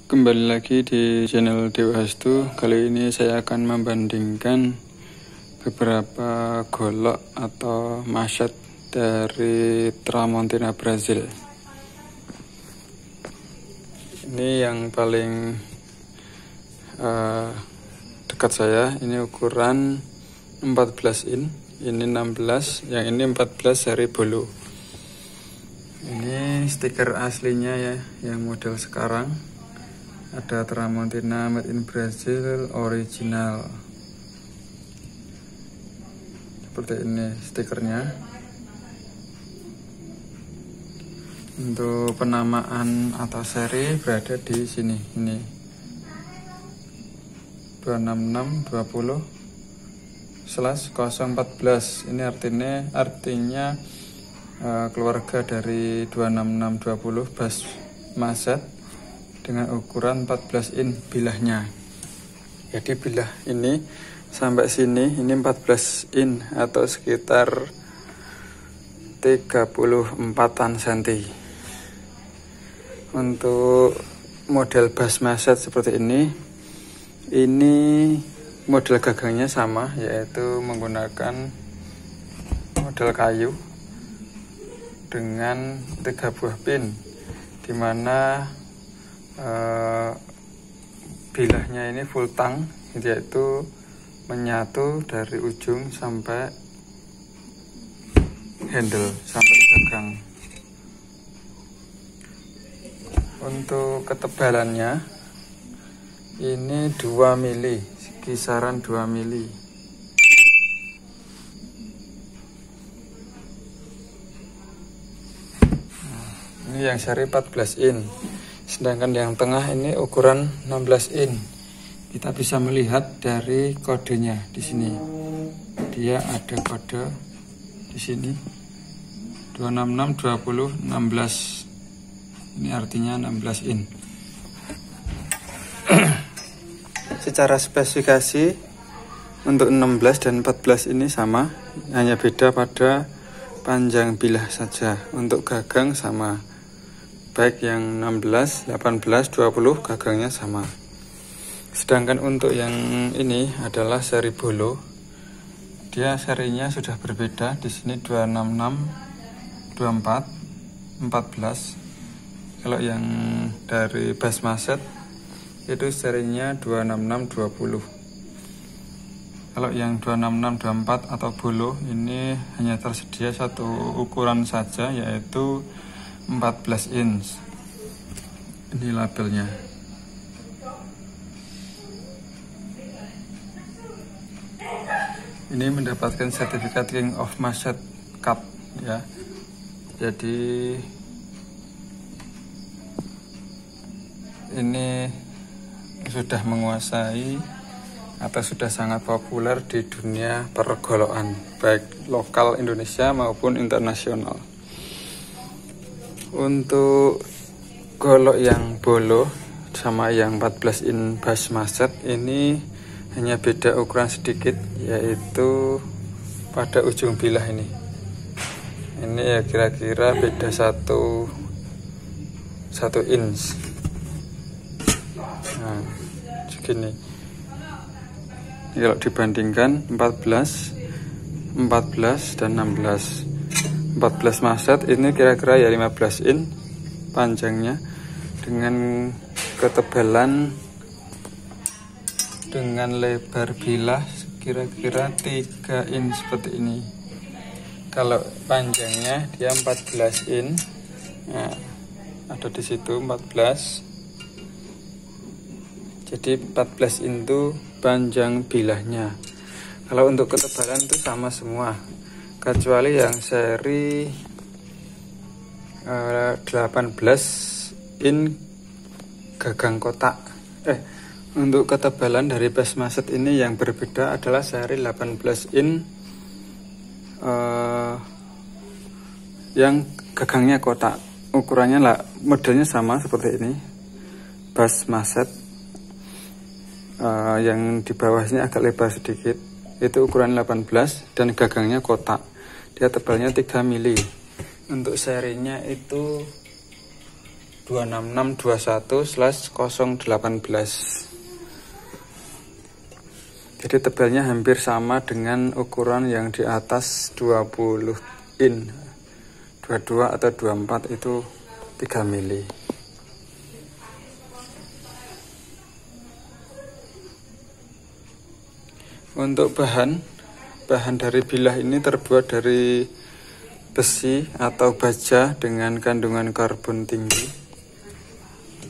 Kembali lagi di channel Dewa Hastu. Kali ini saya akan membandingkan beberapa golok atau maset dari Tramontina Brazil. Ini yang paling dekat saya. Ini ukuran 14 in, ini 16, yang ini 14 seri bolu. Ini stiker aslinya ya, yang model sekarang. Ada Tramontina Made in Brazil original. Seperti ini stikernya. Untuk penamaan atau seri berada di sini. Ini 26620/014. Ini artinya keluarga dari 26620 Bass Maset dengan ukuran 14 in bilahnya. Jadi bilah ini sampai sini ini 14 in atau sekitar 34an cm. Untuk model Bass Maset seperti ini model gagangnya sama, yaitu menggunakan model kayu dengan 3 buah pin, dimana bilahnya ini full tang, yaitu menyatu dari ujung sampai handle sampai gagang. Untuk ketebalannya ini 2 mili, kisaran 2 mili. Ini yang seri 14 in. Sedangkan yang tengah ini ukuran 16 in. Kita bisa melihat dari kodenya di sini. Dia ada kode di sini. 2662016. Ini artinya 16 in. Secara spesifikasi untuk 16 dan 14 ini sama, hanya beda pada panjang bilah saja. Untuk gagang sama. Baik yang 16, 18, 20 gagangnya sama. Sedangkan untuk yang ini adalah seri bolo. Dia serinya sudah berbeda. Di sini 266, 24, 14. Kalau yang dari Bass Maset itu serinya 266, 20. Kalau yang 266, 24 atau bolo ini hanya tersedia satu ukuran saja, yaitu 14 inch. Ini labelnya. Ini mendapatkan sertifikat King of Maset Cup ya. Jadi ini sudah menguasai atau sudah sangat populer di dunia pergolokan, baik lokal Indonesia maupun internasional. Untuk golok yang bolo sama yang 14 in Bass Maset ini hanya beda ukuran sedikit, yaitu pada ujung bilah ini. Ini ya kira-kira beda 1 inch. Nah, segini. Ini kalau dibandingkan 14 dan 16. 14 Maset ini kira-kira ya 15 in panjangnya, dengan ketebalan dengan lebar bilah kira-kira 3 in seperti ini. Kalau panjangnya dia 14 in. Nah, ada di situ 14. Jadi 14 in itu panjang bilahnya. Kalau untuk ketebalan itu sama semua, kecuali yang seri 18 in gagang kotak. Untuk ketebalan dari Bass Maset ini yang berbeda adalah seri 18 in yang gagangnya kotak. Ukurannya modelnya sama seperti ini, Bass Maset. Yang di bawah sini agak lebar sedikit, itu ukuran 18 dan gagangnya kotak. Dia tebalnya 3 mili. Untuk serinya itu 26621/018. Jadi tebalnya hampir sama dengan ukuran yang di atas 20 in. 22 atau 24 itu 3 mili. Untuk bahan dari bilah ini terbuat dari besi atau baja dengan kandungan karbon tinggi.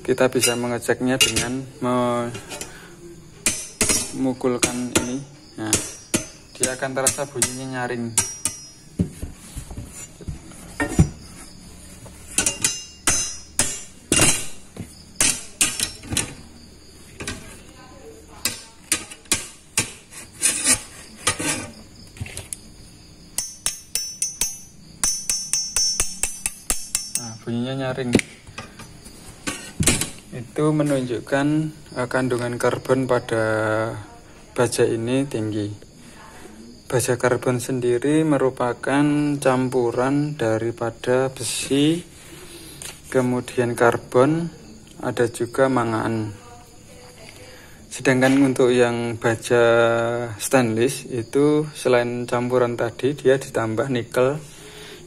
Kita bisa mengeceknya dengan memukulkan ini. Nah, dia akan terasa bunyinya nyaring. Nah, bunyinya nyaring. Itu menunjukkan kandungan karbon pada baja ini tinggi. Baja karbon sendiri merupakan campuran daripada besi, kemudian karbon, ada juga mangan. Sedangkan untuk yang baja stainless itu selain campuran tadi, dia ditambah nikel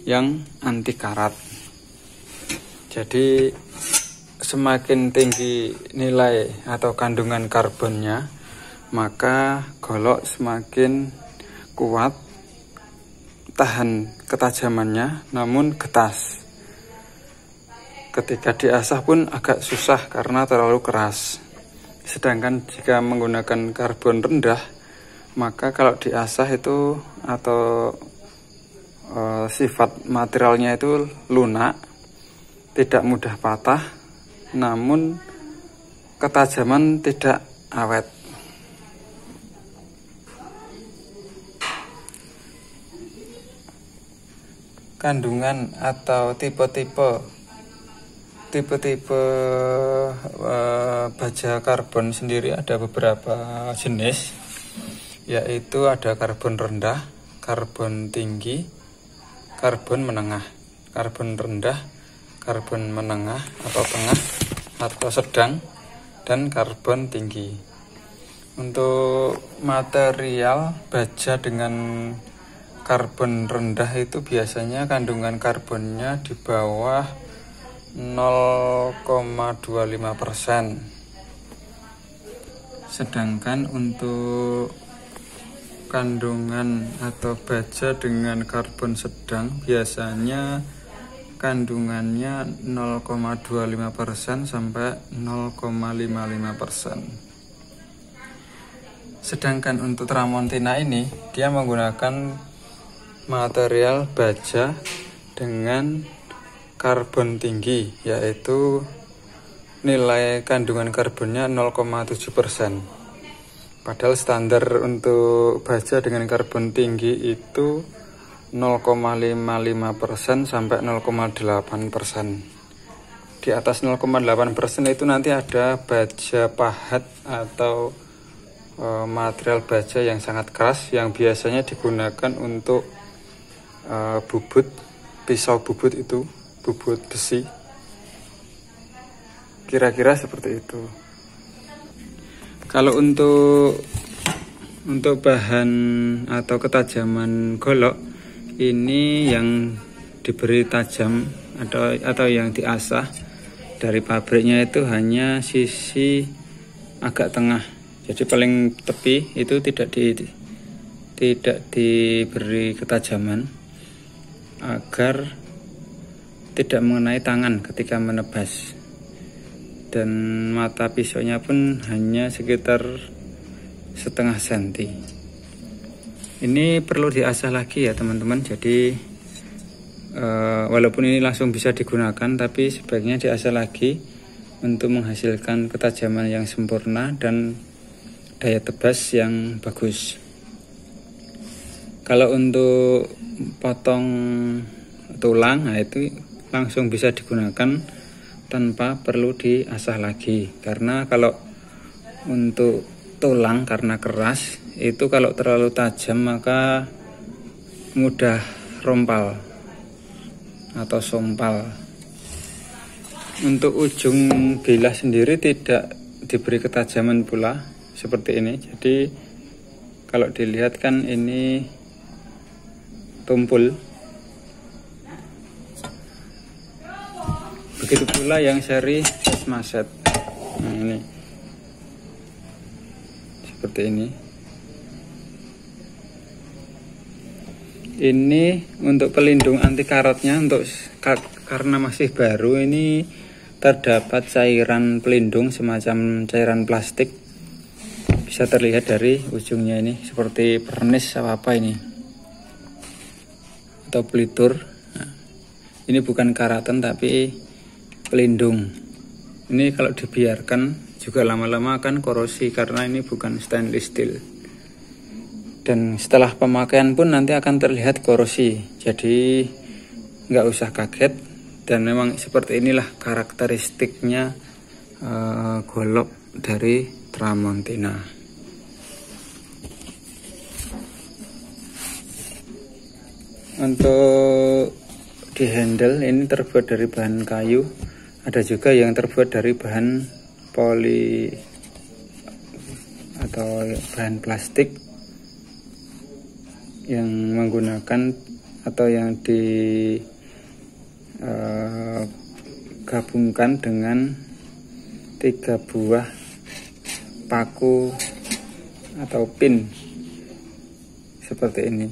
yang anti karat. Jadi semakin tinggi nilai atau kandungan karbonnya, maka golok semakin kuat, tahan ketajamannya, namun getas. Ketika diasah pun agak susah karena terlalu keras. Sedangkan jika menggunakan karbon rendah, maka kalau diasah itu atau sifat materialnya itu lunak, tidak mudah patah, namun ketajaman tidak awet. Kandungan atau tipe-tipe baja karbon sendiri ada beberapa jenis, yaitu ada karbon rendah, karbon tinggi, karbon menengah. Karbon rendah, karbon menengah atau tengah atau sedang, dan karbon tinggi. Untuk material baja dengan karbon rendah itu biasanya kandungan karbonnya di bawah 0,25%. Sedangkan untuk kandungan atau baja dengan karbon sedang biasanya kandungannya 0,25% sampai 0,55%. Sedangkan untuk Tramontina ini dia menggunakan material baja dengan karbon tinggi, yaitu nilai kandungan karbonnya 0,7%. Padahal standar untuk baja dengan karbon tinggi itu 0,55% sampai 0,8%. Di atas 0,8% itu nanti ada baja pahat atau material baja yang sangat keras yang biasanya digunakan untuk bubut, pisau bubut itu, bubut besi. Kira-kira seperti itu. Kalau untuk bahan atau ketajaman golok ini yang diberi tajam atau yang diasah dari pabriknya itu hanya sisi agak tengah. Jadi paling tepi itu tidak diberi ketajaman agar tidak mengenai tangan ketika menebas. Dan mata pisaunya pun hanya sekitar setengah senti. Ini perlu diasah lagi ya teman-teman. Jadi walaupun ini langsung bisa digunakan, tapi sebaiknya diasah lagi untuk menghasilkan ketajaman yang sempurna dan daya tebas yang bagus. Kalau untuk potong tulang, nah itu langsung bisa digunakan tanpa perlu diasah lagi. Karena kalau untuk tulang karena keras, itu kalau terlalu tajam maka mudah rompal atau sompal. Untuk ujung bilah sendiri tidak diberi ketajaman pula seperti ini. Jadi kalau dilihat kan ini tumpul. Begitu pula yang seri Maset. Nah, ini seperti ini. Ini untuk pelindung anti karatnya, untuk karena masih baru ini terdapat cairan pelindung semacam cairan plastik. Bisa terlihat dari ujungnya ini seperti pernis apa ini atau pelitur. Nah, ini bukan karatan tapi pelindung. Ini kalau dibiarkan juga lama-lama akan korosi karena ini bukan stainless steel. Dan setelah pemakaian pun nanti akan terlihat korosi. Jadi nggak usah kaget. Dan memang seperti inilah karakteristiknya golok dari Tramontina. Untuk di handle ini terbuat dari bahan kayu. Ada juga yang terbuat dari bahan poli atau bahan plastik yang menggunakan atau yang digabungkan dengan 3 buah paku atau pin seperti ini.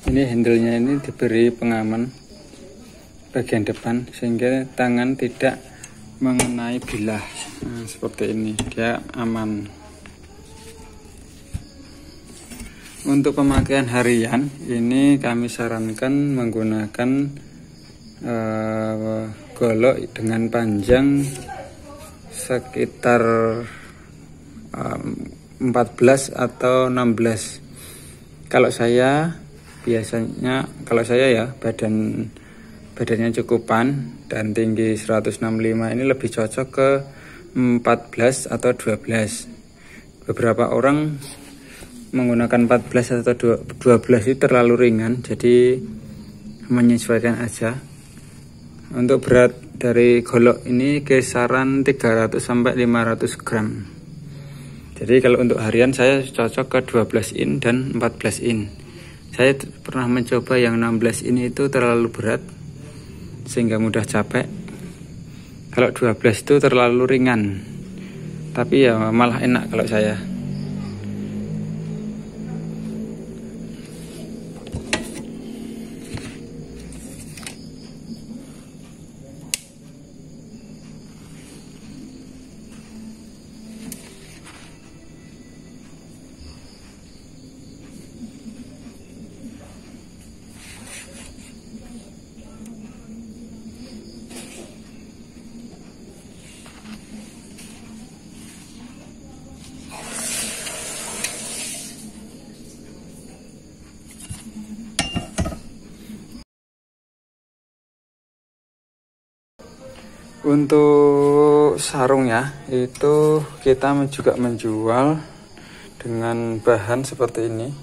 Ini handle-nya ini diberi pengaman bagian depan sehingga tangan tidak mengenai bilah. Nah, seperti ini, dia aman. Untuk pemakaian harian ini kami sarankan menggunakan golok dengan panjang sekitar 14 atau 16. Kalau saya biasanya, ya badannya cukupan dan tinggi 165, ini lebih cocok ke 14 atau 12. Beberapa orang menggunakan 14 atau 12 itu terlalu ringan, jadi menyesuaikan aja. Untuk berat dari golok ini kisaran 300 sampai 500 gram. Jadi kalau untuk harian saya cocok ke 12 in dan 14 in. Saya pernah mencoba yang 16 ini itu terlalu berat sehingga mudah capek. Kalau 12 itu terlalu ringan. Tapi ya malah enak kalau saya. Untuk sarungnya itu kita juga menjual dengan bahan seperti ini.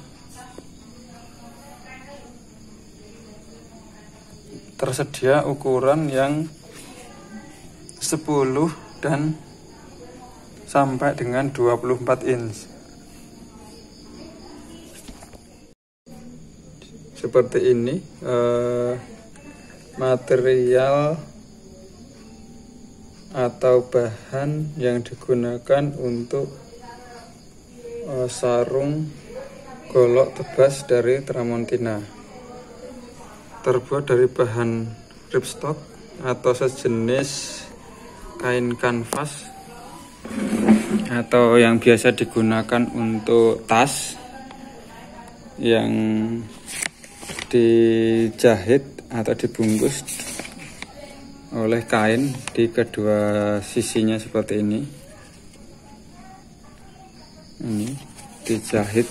Tersedia ukuran yang 10 dan sampai dengan 24 inch. Seperti ini material atau bahan yang digunakan untuk sarung golok tebas dari Tramontina. Terbuat dari bahan ripstop atau sejenis kain kanvas atau yang biasa digunakan untuk tas yang dijahit atau dibungkus oleh kain di kedua sisinya seperti ini. Ini dijahit.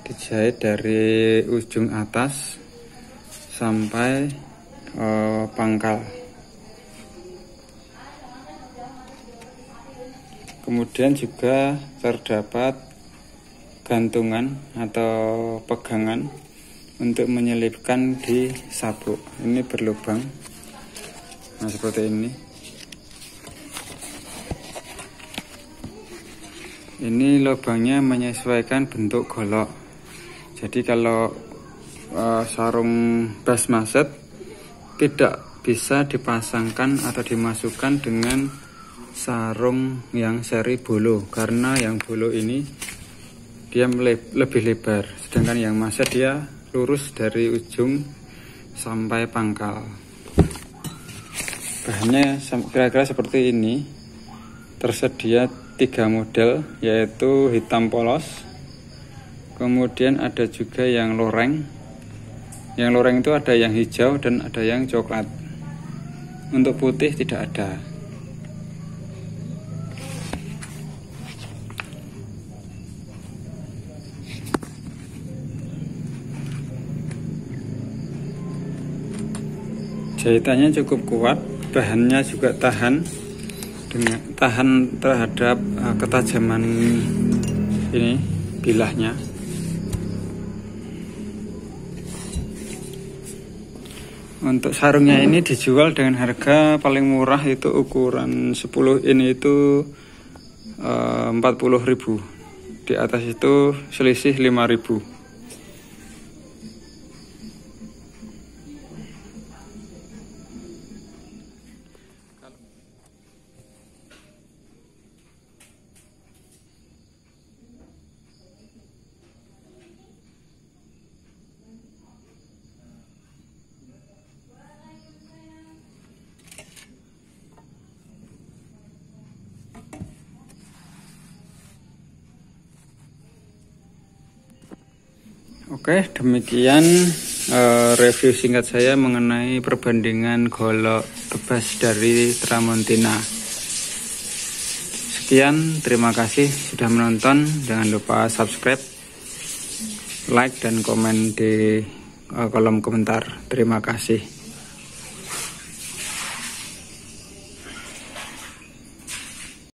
Dijahit dari ujung atas sampai pangkal. Kemudian juga terdapat gantungan atau pegangan untuk menyelipkan di sabuk. Ini berlubang. Nah, seperti ini. Ini lubangnya menyesuaikan bentuk golok. Jadi kalau sarung basmaset tidak bisa dipasangkan atau dimasukkan dengan sarung yang seri bolo, karena yang bolo ini dia lebih lebar, sedangkan yang maset dia lurus dari ujung sampai pangkal. Bahannya kira-kira seperti ini. Tersedia 3 model, yaitu hitam polos, kemudian ada juga yang loreng. Yang loreng itu ada yang hijau dan ada yang coklat. Untuk putih tidak ada. Jahitannya cukup kuat, bahannya juga tahan terhadap ketajaman ini bilahnya. Untuk sarungnya ini dijual dengan harga paling murah, itu ukuran 10 ini itu 40.000. Di atas itu selisih 5.000. Oke, demikian review singkat saya mengenai perbandingan golok kebas dari Tramontina. Sekian, terima kasih sudah menonton. Jangan lupa subscribe, like, dan komen di kolom komentar. Terima kasih.